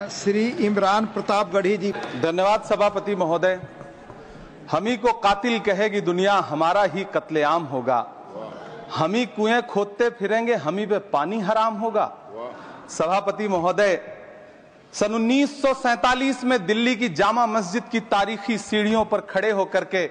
श्री इमरान प्रतापगढ़ी जी। धन्यवाद सभापति महोदय। हम ही को कातिल कहेगी दुनिया, हमारा ही कत्लेआम होगा। हम ही कुएं खोदते फिरेंगे, हम ही पे पानी हराम होगा। सभापति महोदय, सन 1947 में दिल्ली की जामा मस्जिद की तारीखी सीढ़ियों पर खड़े होकर के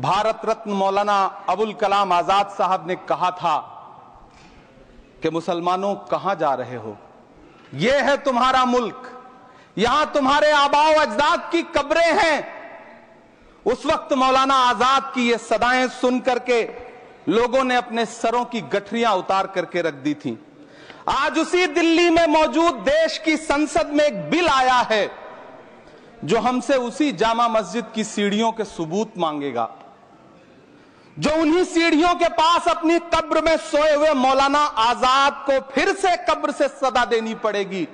भारत रत्न मौलाना अबुल कलाम आजाद साहब ने कहा था कि मुसलमानों कहां जा रहे हो, ये है तुम्हारा मुल्क, यहां तुम्हारे आबाओ अजदाद की कब्रें हैं। उस वक्त मौलाना आजाद की ये सदाएं सुन करके लोगों ने अपने सरों की गठरियां उतार करके रख दी थी। आज उसी दिल्ली में मौजूद देश की संसद में एक बिल आया है जो हमसे उसी जामा मस्जिद की सीढ़ियों के सबूत मांगेगा, जो उन्हीं सीढ़ियों के पास अपनी कब्र में सोए हुए मौलाना आजाद को फिर से कब्र से सदा देनी पड़ेगी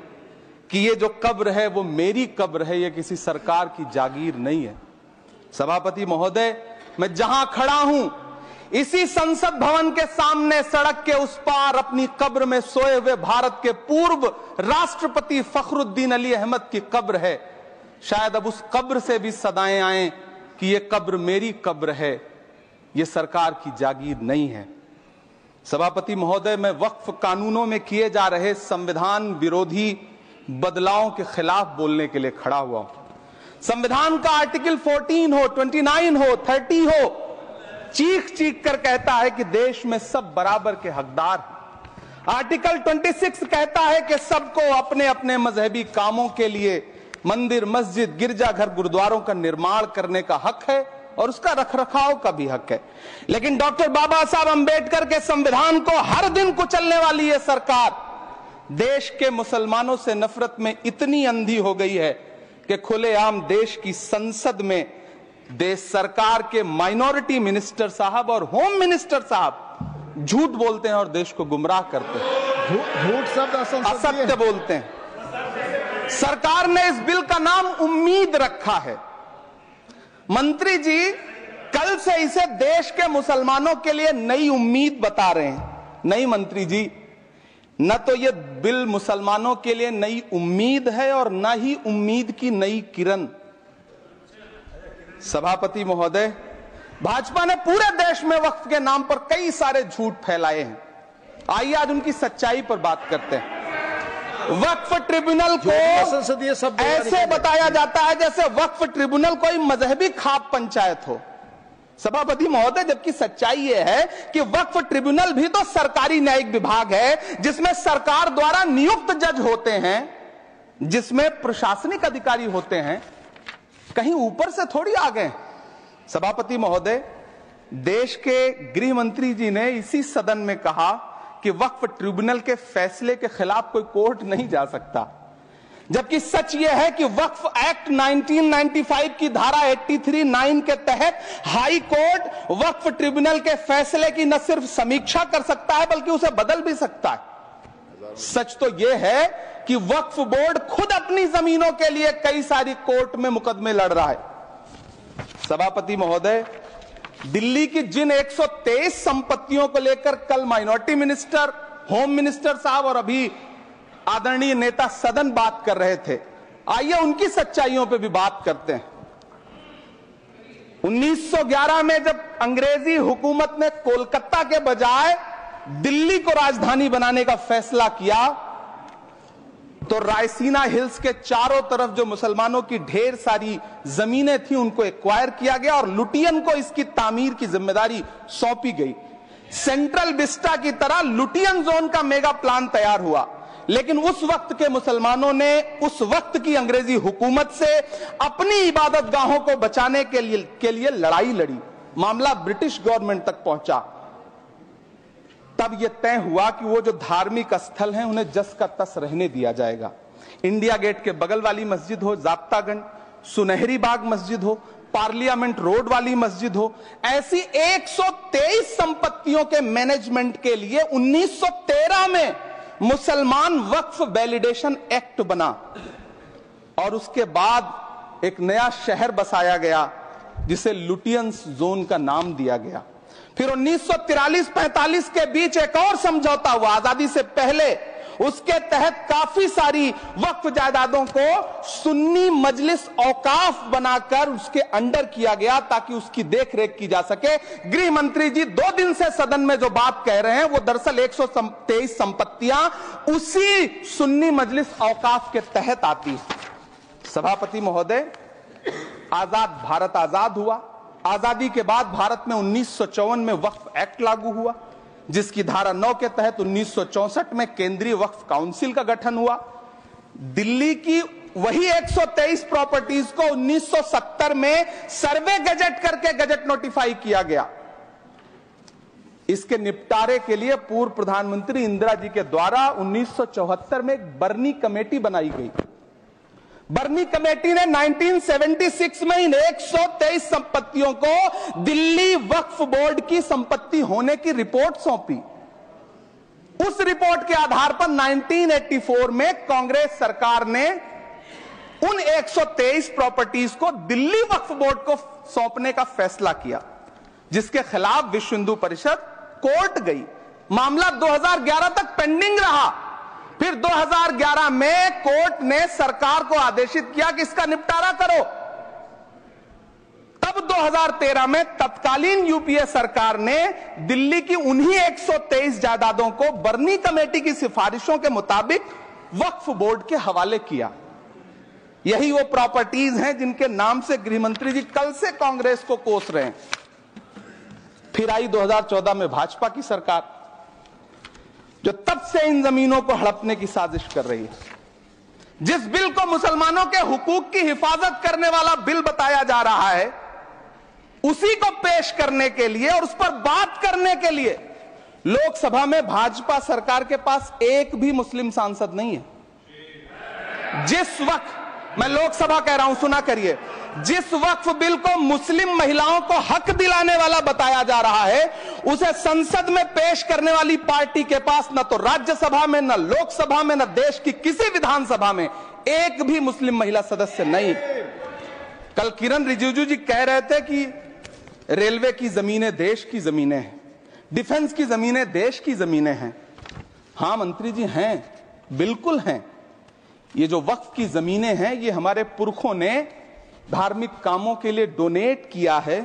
कि ये जो कब्र है वो मेरी कब्र है, ये किसी सरकार की जागीर नहीं है। सभापति महोदय, मैं जहां खड़ा हूं इसी संसद भवन के सामने सड़क के उस पार अपनी कब्र में सोए हुए भारत के पूर्व राष्ट्रपति फखरुद्दीन अली अहमद की कब्र है। शायद अब उस कब्र से भी सदाएं आए कि ये कब्र मेरी कब्र है, ये सरकार की जागीर नहीं है। सभापति महोदय, मैं वक्फ कानूनों में किए जा रहे संविधान विरोधी बदलावों के खिलाफ बोलने के लिए खड़ा हुआ हूं। संविधान का आर्टिकल 14 हो, 29 हो, 30 हो, चीख चीख कर कहता है कि देश में सब बराबर के हकदार हैं। आर्टिकल 26 कहता है कि सबको अपने अपने मजहबी कामों के लिए मंदिर, मस्जिद, गिरजाघर, गुरुद्वारों का निर्माण करने का हक है और उसका रखरखाव का भी हक है। लेकिन डॉक्टर बाबा साहब अंबेडकर के संविधान को हर दिन कुचलने वाली ये सरकार देश के मुसलमानों से नफरत में इतनी अंधी हो गई है कि खुलेआम देश की संसद में देश सरकार के माइनॉरिटी मिनिस्टर साहब और होम मिनिस्टर साहब झूठ बोलते हैं और देश को गुमराह करते हैं। झूठ शब्द असत्य बोलते हैं। सरकार ने इस बिल का नाम उम्मीद रखा है। मंत्री जी कल से इसे देश के मुसलमानों के लिए नई उम्मीद बता रहे हैं। नहीं मंत्री जी, न तो ये बिल मुसलमानों के लिए नई उम्मीद है और न ही उम्मीद की नई किरण। सभापति महोदय, भाजपा ने पूरे देश में वक्फ के नाम पर कई सारे झूठ फैलाए हैं। आइए आज उनकी सच्चाई पर बात करते हैं। वक्फ ट्रिब्यूनल को ऐसे बताया जाता है जैसे वक्फ ट्रिब्यूनल कोई मजहबी खाप पंचायत हो। सभापति महोदय, जबकि सच्चाई यह है कि वक्फ ट्रिब्यूनल भी तो सरकारी न्यायिक विभाग है जिसमें सरकार द्वारा नियुक्त जज होते हैं, जिसमें प्रशासनिक अधिकारी होते हैं, कहीं ऊपर से थोड़ी आ गए। सभापति महोदय, देश के गृह मंत्री जी ने इसी सदन में कहा कि वक्फ ट्रिब्यूनल के फैसले के खिलाफ कोई कोर्ट नहीं जा सकता, जबकि सच यह है कि वक्फ एक्ट 1995 की धारा 83(9) के तहत हाई कोर्ट वक्फ ट्रिब्यूनल के फैसले की न सिर्फ समीक्षा कर सकता है बल्कि उसे बदल भी सकता है। सच तो यह है कि वक्फ बोर्ड खुद अपनी जमीनों के लिए कई सारी कोर्ट में मुकदमे लड़ रहा है। सभापति महोदय, दिल्ली की जिन 123 संपत्तियों को लेकर कल माइनॉरिटी मिनिस्टर, होम मिनिस्टर साहब और अभी आदरणीय नेता सदन बात कर रहे थे, आइए उनकी सच्चाइयों पे भी बात करते हैं। 1911 में जब अंग्रेजी हुकूमत ने कोलकाता के बजाय दिल्ली को राजधानी बनाने का फैसला किया तो रायसीना हिल्स के चारों तरफ जो मुसलमानों की ढेर सारी जमीनें थी उनको एक्वायर किया गया और लुटियन को इसकी तामीर की जिम्मेदारी सौंपी गई। सेंट्रल विस्टा की तरह लुटियन जोन का मेगा प्लान तैयार हुआ, लेकिन उस वक्त के मुसलमानों ने उस वक्त की अंग्रेजी हुकूमत से अपनी इबादत गाहों को बचाने के लिए लड़ाई लड़ी। मामला ब्रिटिश गवर्नमेंट तक पहुंचा। तब यह तय हुआ कि वो जो धार्मिक स्थल हैं उन्हें जस का तस रहने दिया जाएगा। इंडिया गेट के बगल वाली मस्जिद हो, जाप्तागंज, सुनहरी बाग मस्जिद हो, पार्लियामेंट रोड वाली मस्जिद हो, ऐसी 123 संपत्तियों के मैनेजमेंट के लिए 1913 में मुसलमान वक्फ वैलिडेशन एक्ट बना और उसके बाद एक नया शहर बसाया गया जिसे लुटियंस जोन का नाम दिया गया। फिर 1943-45 के बीच एक और समझौता हुआ। आजादी से पहले उसके तहत काफी सारी वक्फ जायदादों को सुन्नी मजलिस औकाफ बनाकर उसके अंडर किया गया ताकि उसकी देखरेख की जा सके। गृह मंत्री जी 2 दिन से सदन में जो बात कह रहे हैं वो दरअसल 123 संपत्तियां उसी सुन्नी मजलिस औकाफ के तहत आती है। सभापति महोदय, आजाद भारत आजाद हुआ। आजादी के बाद भारत में 1954 में वक्फ एक्ट लागू हुआ, जिसकी धारा 9 के तहत 1964 में केंद्रीय वक्फ काउंसिल का गठन हुआ। दिल्ली की वही 123 प्रॉपर्टीज को 1970 में सर्वे गजट करके गजट नोटिफाई किया गया। इसके निपटारे के लिए पूर्व प्रधानमंत्री इंदिरा जी के द्वारा 1974 में एक बर्नी कमेटी बनाई गई। बर्नी कमेटी ने 1976 में इन 123 संपत्तियों को दिल्ली वक्फ बोर्ड की संपत्ति होने की रिपोर्ट सौंपी। उस रिपोर्ट के आधार पर 1984 में कांग्रेस सरकार ने उन 123 प्रॉपर्टीज को दिल्ली वक्फ बोर्ड को सौंपने का फैसला किया, जिसके खिलाफ विश्व हिंदू परिषद कोर्ट गई। मामला 2011 तक पेंडिंग रहा। फिर 2011 में कोर्ट ने सरकार को आदेशित किया कि इसका निपटारा करो। तब 2013 में तत्कालीन यूपीए सरकार ने दिल्ली की उन्हीं 123 जायदादों को बर्नी कमेटी की सिफारिशों के मुताबिक वक्फ बोर्ड के हवाले किया। यही वो प्रॉपर्टीज हैं जिनके नाम से गृहमंत्री जी कल से कांग्रेस को कोस रहे हैं। फिर आई 2014 में भाजपा की सरकार, जो तब से इन जमीनों को हड़पने की साजिश कर रही है। जिस बिल को मुसलमानों के हुकूक की हिफाजत करने वाला बिल बताया जा रहा है, उसी को पेश करने के लिए और उस पर बात करने के लिए लोकसभा में भाजपा सरकार के पास एक भी मुस्लिम सांसद नहीं है। जिस वक्त, मैं लोकसभा कह रहा हूं, सुना करिए, जिस वक्फ बिल को मुस्लिम महिलाओं को हक दिलाने वाला बताया जा रहा है, उसे संसद में पेश करने वाली पार्टी के पास न तो राज्यसभा में, न लोकसभा में, न देश की किसी विधानसभा में एक भी मुस्लिम महिला सदस्य नहीं। कल किरण रिजिजू जी कह रहे थे कि रेलवे की जमीनें देश की जमीनें हैं, डिफेंस की जमीनें देश की जमीनें हैं। हां मंत्री जी, हैं, बिल्कुल हैं। ये जो वक्फ की जमीनें हैं, ये हमारे पुरखों ने धार्मिक कामों के लिए डोनेट किया है।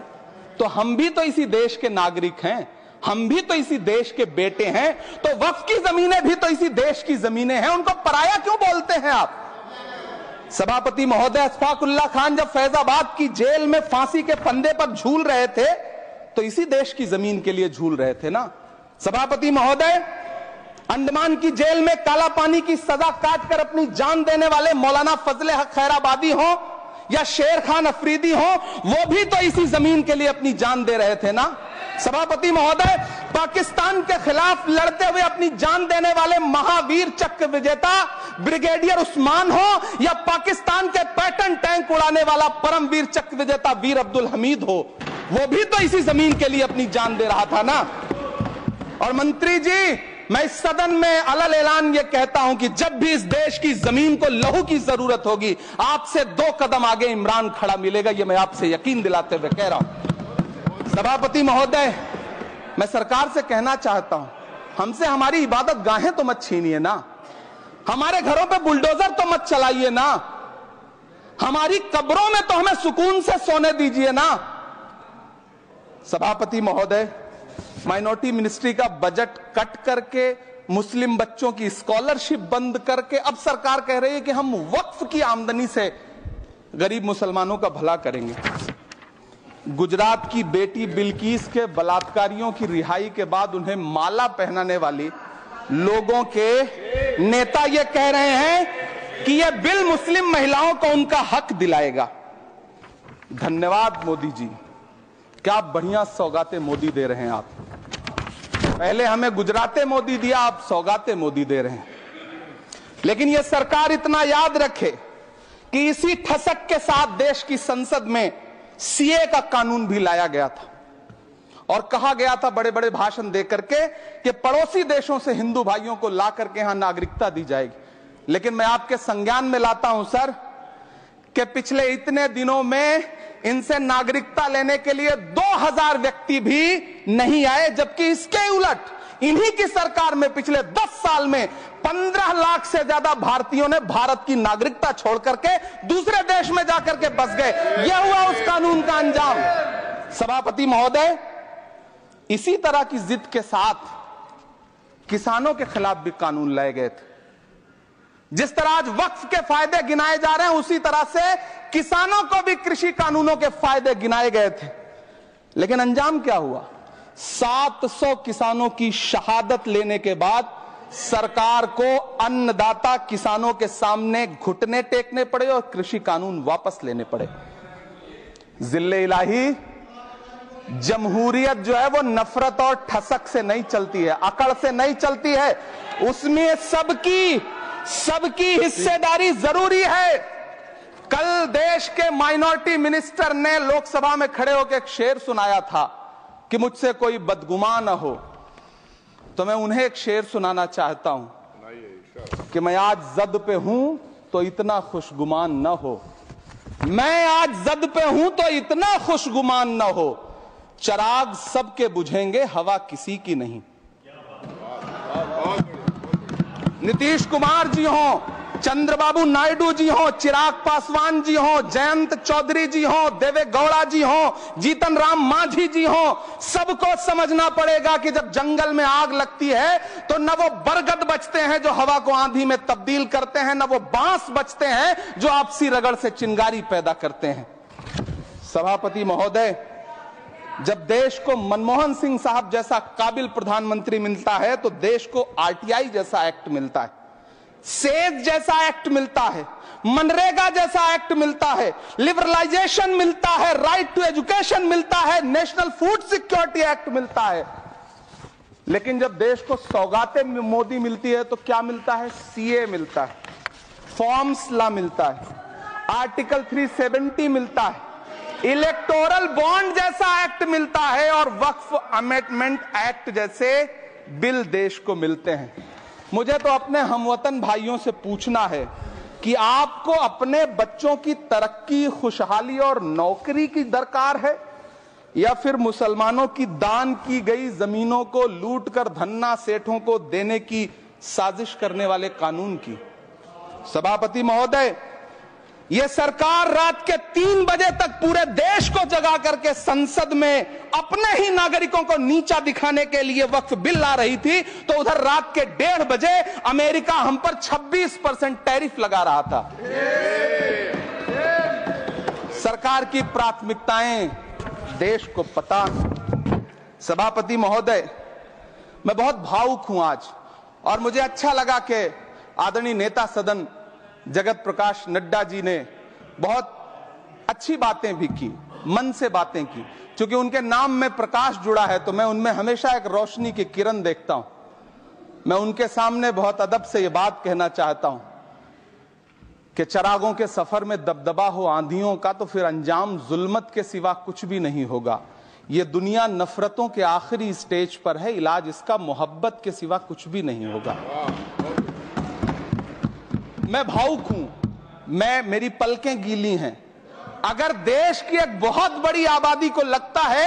तो हम भी तो इसी देश के नागरिक हैं, हम भी तो इसी देश के बेटे हैं। तो वक्फ की जमीनें भी तो इसी देश की जमीनें हैं, उनको पराया क्यों बोलते हैं आप? सभापति महोदय, अशफाकुल्लाह खान जब फैजाबाद की जेल में फांसी के फंदे पर झूल रहे थे, तो इसी देश की जमीन के लिए झूल रहे थे ना। सभापति महोदय, अंडमान की जेल में काला पानी की सजा काटकर अपनी जान देने वाले मौलाना फजले हक खैराबादी हो या शेर खान अफरीदी हो, वो भी तो इसी जमीन के लिए अपनी जान दे रहे थे ना। सभापति महोदय, पाकिस्तान के खिलाफ लड़ते हुए अपनी जान देने वाले महावीर चक्र विजेता ब्रिगेडियर उस्मान हो या पाकिस्तान के पैटर्न टैंक उड़ाने वाला परमवीर चक्र विजेता वीर अब्दुल हमीद हो, वो भी तो इसी जमीन के लिए अपनी जान दे रहा था ना। और मंत्री जी, मैं इस सदन में अलल ऐलान ये कहता हूं कि जब भी इस देश की जमीन को लहू की जरूरत होगी, आपसे 2 कदम आगे इमरान खड़ा मिलेगा। ये मैं आपसे यकीन दिलाते हुए कह रहा हूं। सभापति महोदय, मैं सरकार से कहना चाहता हूं, हमसे हमारी इबादत गाहें तो मत छीनिए ना, हमारे घरों पे बुलडोजर तो मत चलाइए ना, हमारी कब्रों में तो हमें सुकून से सोने दीजिए ना। सभापति महोदय, माइनॉरिटी मिनिस्ट्री का बजट कट करके, मुस्लिम बच्चों की स्कॉलरशिप बंद करके अब सरकार कह रही है कि हम वक्फ की आमदनी से गरीब मुसलमानों का भला करेंगे। गुजरात की बेटी बिल्किस के बलात्कारियों की रिहाई के बाद उन्हें माला पहनाने वाली लोगों के नेता ये कह रहे हैं कि यह बिल मुस्लिम महिलाओं को उनका हक दिलाएगा। धन्यवाद मोदी जी, क्या बढ़िया सौगातें मोदी दे रहे हैं आप। पहले हमें गुजराते मोदी दिया, आप सौगाते मोदी दे रहे हैं। लेकिन यह सरकार इतना याद रखे कि इसी ठसक के साथ देश की संसद में सीए का कानून भी लाया गया था और कहा गया था बड़े बड़े भाषण देकर के कि पड़ोसी देशों से हिंदू भाइयों को ला करके यहां नागरिकता दी जाएगी। लेकिन मैं आपके संज्ञान में लाता हूं सर कि पिछले इतने दिनों में इनसे नागरिकता लेने के लिए 2000 व्यक्ति भी नहीं आए, जबकि इसके उलट इन्हीं की सरकार में पिछले 10 साल में 15 लाख से ज्यादा भारतीयों ने भारत की नागरिकता छोड़ करके दूसरे देश में जाकर के बस गए। यह हुआ उस कानून का अंजाम। सभापति महोदय, इसी तरह की जिद के साथ किसानों के खिलाफ भी कानून लाए गए थे। जिस तरह आज वक्फ के फायदे गिनाए जा रहे हैं, उसी तरह से किसानों को भी कृषि कानूनों के फायदे गिनाए गए थे। लेकिन अंजाम क्या हुआ? 700 किसानों की शहादत लेने के बाद सरकार को अन्नदाता किसानों के सामने घुटने टेकने पड़े और कृषि कानून वापस लेने पड़े। जिल्ले इलाही, जमहूरियत जो है वो नफरत और ठसक से नहीं चलती है, अकड़ से नहीं चलती है। उसमें सबकी हिस्सेदारी जरूरी है। कल देश के माइनॉरिटी मिनिस्टर ने लोकसभा में खड़े होकर एक शेर सुनाया था कि मुझसे कोई बदगुमान न हो। तो मैं उन्हें एक शेर सुनाना चाहता हूं कि मैं आज जद पे हूं तो इतना खुशगुमान न हो, मैं आज जद पे हूं तो इतना खुशगुमान न हो, चराग सबके बुझेंगे हवा किसी की नहीं। नीतीश कुमार जी हो, चंद्रबाबू नायडू जी हो, चिराग पासवान जी हो, जयंत चौधरी जी हो, देवे गौड़ा जी हो, जीतन राम मांझी जी हो, सबको समझना पड़ेगा कि जब जंगल में आग लगती है तो न वो बरगद बचते हैं जो हवा को आंधी में तब्दील करते हैं, न वो बांस बचते हैं जो आपसी रगड़ से चिंगारी पैदा करते हैं। सभापति महोदय, जब देश को मनमोहन सिंह साहब जैसा काबिल प्रधानमंत्री मिलता है तो देश को आरटीआई जैसा एक्ट मिलता है, सेज जैसा एक्ट मिलता है, मनरेगा जैसा एक्ट मिलता है, लिबरलाइजेशन मिलता है, राइट टू एजुकेशन मिलता है, नेशनल फूड सिक्योरिटी एक्ट मिलता है। लेकिन जब देश को सौगातें मोदी मिलती है तो क्या मिलता है? सीए मिलता है, फॉर्म्स लॉ मिलता है, आर्टिकल 370 मिलता है, इलेक्टोरल बॉन्ड जैसा एक्ट मिलता है और वक्फ अमेंडमेंट एक्ट जैसे बिल देश को मिलते हैं। मुझे तो अपने हमवतन भाइयों से पूछना है कि आपको अपने बच्चों की तरक्की, खुशहाली और नौकरी की दरकार है या फिर मुसलमानों की दान की गई जमीनों को लूटकर धन्ना सेठों को देने की साजिश करने वाले कानून की? सभापति महोदय, यह सरकार रात के 3 बजे तक पूरे देश को जगा करके संसद में अपने ही नागरिकों को नीचा दिखाने के लिए वक्फ बिल ला रही थी, तो उधर रात के 1:30 बजे अमेरिका हम पर 26% टैरिफ लगा रहा था। सरकार की प्राथमिकताएं देश को पता। सभापति महोदय, मैं बहुत भावुक हूं आज, और मुझे अच्छा लगा कि आदरणीय नेता सदन जगत प्रकाश नड्डा जी ने बहुत अच्छी बातें भी की, मन से बातें की। क्योंकि उनके नाम में प्रकाश जुड़ा है तो मैं उनमें हमेशा एक रोशनी की किरण देखता हूं। मैं उनके सामने बहुत अदब से यह बात कहना चाहता हूं कि चरागों के सफर में दबदबा हो आंधियों का तो फिर अंजाम जुल्मत के सिवा कुछ भी नहीं होगा। यह दुनिया नफरतों के आखिरी स्टेज पर है, इलाज इसका मोहब्बत के सिवा कुछ भी नहीं होगा। मैं भावुक हूं, मेरी पलकें गीली हैं। अगर देश की एक बहुत बड़ी आबादी को लगता है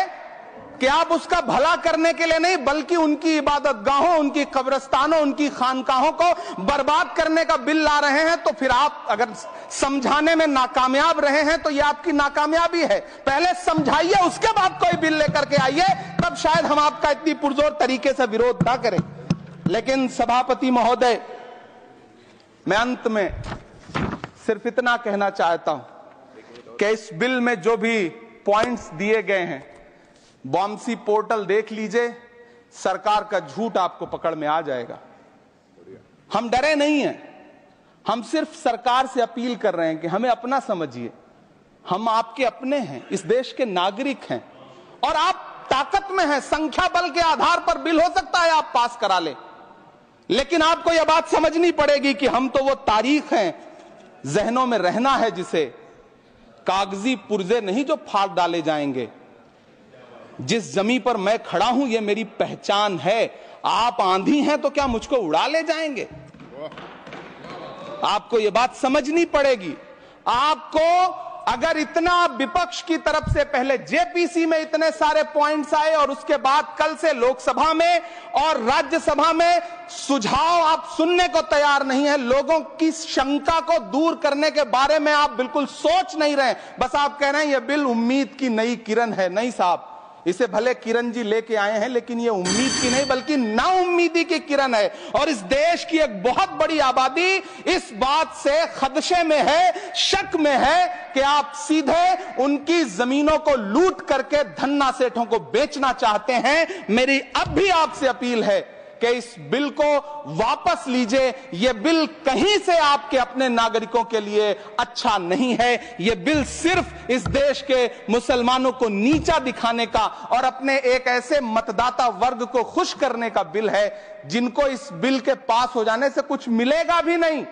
कि आप उसका भला करने के लिए नहीं बल्कि उनकी इबादतगाहों, उनकी कब्रिस्तानों, उनकी खानकाहों को बर्बाद करने का बिल ला रहे हैं, तो फिर आप अगर समझाने में नाकामयाब रहे हैं तो यह आपकी नाकामयाबी है। पहले समझाइए, उसके बाद कोई बिल लेकर के आइए, तब शायद हम आपका इतनी पुरजोर तरीके से विरोध ना करें। लेकिन सभापति महोदय, मैं अंत में सिर्फ इतना कहना चाहता हूं कि इस बिल में जो भी पॉइंट्स दिए गए हैं, बॉम्सी पोर्टल देख लीजिए, सरकार का झूठ आपको पकड़ में आ जाएगा। हम डरे नहीं हैं, हम सिर्फ सरकार से अपील कर रहे हैं कि हमें अपना समझिए। हम आपके अपने हैं, इस देश के नागरिक हैं और आप ताकत में हैं। संख्या बल के आधार पर बिल हो सकता है आप पास करा ले, लेकिन आपको यह बात समझनी पड़ेगी कि हम तो वो तारीख हैं, जहनों में रहना है जिसे, कागजी पुर्जे नहीं जो फाड़ डाले जाएंगे। जिस जमीन पर मैं खड़ा हूं यह मेरी पहचान है। आप आंधी हैं तो क्या मुझको उड़ा ले जाएंगे? आपको यह बात समझनी पड़ेगी। आपको अगर इतना विपक्ष की तरफ से पहले जेपीसी में इतने सारे पॉइंट्स आए और उसके बाद कल से लोकसभा में और राज्यसभा में सुझाव आप सुनने को तैयार नहीं है, लोगों की शंका को दूर करने के बारे में आप बिल्कुल सोच नहीं रहे, बस आप कह रहे हैं यह बिल उम्मीद की नई किरण है। नहीं साहब, इसे भले किरण जी लेके आए हैं, लेकिन ये उम्मीद की नहीं बल्कि नाउम्मीदी की किरण है। और इस देश की एक बहुत बड़ी आबादी इस बात से खदशे में है, शक में है कि आप सीधे उनकी जमीनों को लूट करके धन्ना सेठों को बेचना चाहते हैं। मेरी अब भी आपसे अपील है कि इस बिल को वापस लीजिए। यह बिल कहीं से आपके अपने नागरिकों के लिए अच्छा नहीं है। यह बिल सिर्फ इस देश के मुसलमानों को नीचा दिखाने का और अपने एक ऐसे मतदाता वर्ग को खुश करने का बिल है जिनको इस बिल के पास हो जाने से कुछ मिलेगा भी नहीं,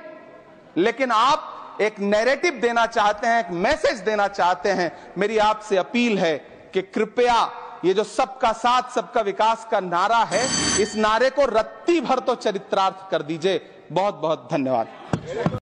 लेकिन आप एक नैरेटिव देना चाहते हैं, एक मैसेज देना चाहते हैं। मेरी आपसे अपील है कि कृपया ये जो सबका साथ सबका विकास का नारा है, इस नारे को रत्ती भर तो चरित्रार्थ कर दीजिए। बहुत बहुत धन्यवाद।